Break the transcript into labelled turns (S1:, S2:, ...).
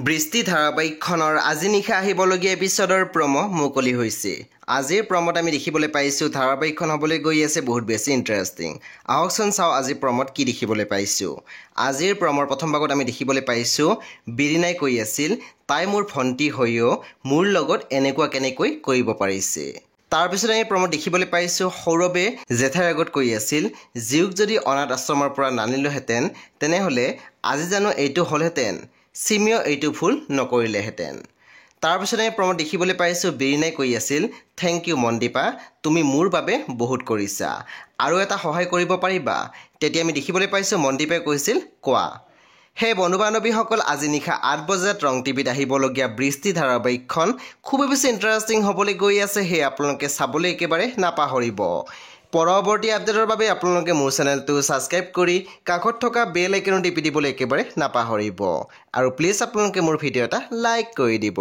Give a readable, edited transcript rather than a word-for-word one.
S1: বৃষ্টি ধাৰাবাহিকখনৰ আজি নিশা আহিবলগীয়া এপিছডৰ প্ৰমো মুকলি হৈছে। আজিৰ প্ৰমোত আমি দেখিবলৈ পাইছোঁ ধাৰাবাহিকখন হ'বলৈ গৈ আছে বহুত বেছি ইণ্টাৰেষ্টিং। আহকচোন চাওঁ আজি প্ৰমোত কি দেখিবলৈ পাইছোঁ। আজিৰ প্ৰমৰ প্ৰথম ভাগত আমি দেখিবলৈ পাইছোঁ বিৰিনাই কৈ আছিল তাই মোৰ ভণ্টি হৈও মোৰ লগত এনেকুৱা কেনেকৈ কৰিব পাৰিছে। তাৰপিছত আমি প্ৰমোত দেখিবলৈ পাইছোঁ সৌৰভে জেঠাইৰ আগত কৈ আছিল জীউক যদি অনাথ আশ্ৰমৰ পৰা নানিলোহেঁতেন তেনেহ'লে আজি জানো এইটো হ'লহেঁতেন, চিমিও এইটো ভুল নকৰিলেহেঁতেন। তাৰপিছত আমি প্ৰমোত দেখিবলৈ পাইছোঁ বিৰিনাই কৈ আছিল থেংক ইউ মনদীপা, তুমি মোৰ বাবে বহুত কৰিছা, আৰু এটা সহায় কৰিব পাৰিবা। তেতিয়া আমি দেখিবলৈ পাইছোঁ মনদীপাই কৈছিল কোৱা। সেই বন্ধু বান্ধৱীসকল আজি নিশা 8 বজাত ৰং টিভিত আহিবলগীয়া বৃষ্টি ধাৰাবাহিকখন খুবেই বেছি ইণ্টাৰেষ্টিং হ'বলৈ গৈ আছে। সেয়ে আপোনালোকে চাবলৈ একেবাৰে নাপাহৰিব। পৰৱৰ্তী আপডেটৰ বাবে আপোনালোকে মোৰ চেনেলটো ছাবস্ক্ৰাইব কৰি কাষত থকা বেল আইকনটো টিপি দিবলৈ একেবাৰে নাপাহৰিব। আৰু প্লিজ আপোনালোকে মোৰ ভিডিঅ' এটা লাইক কৰি দিব।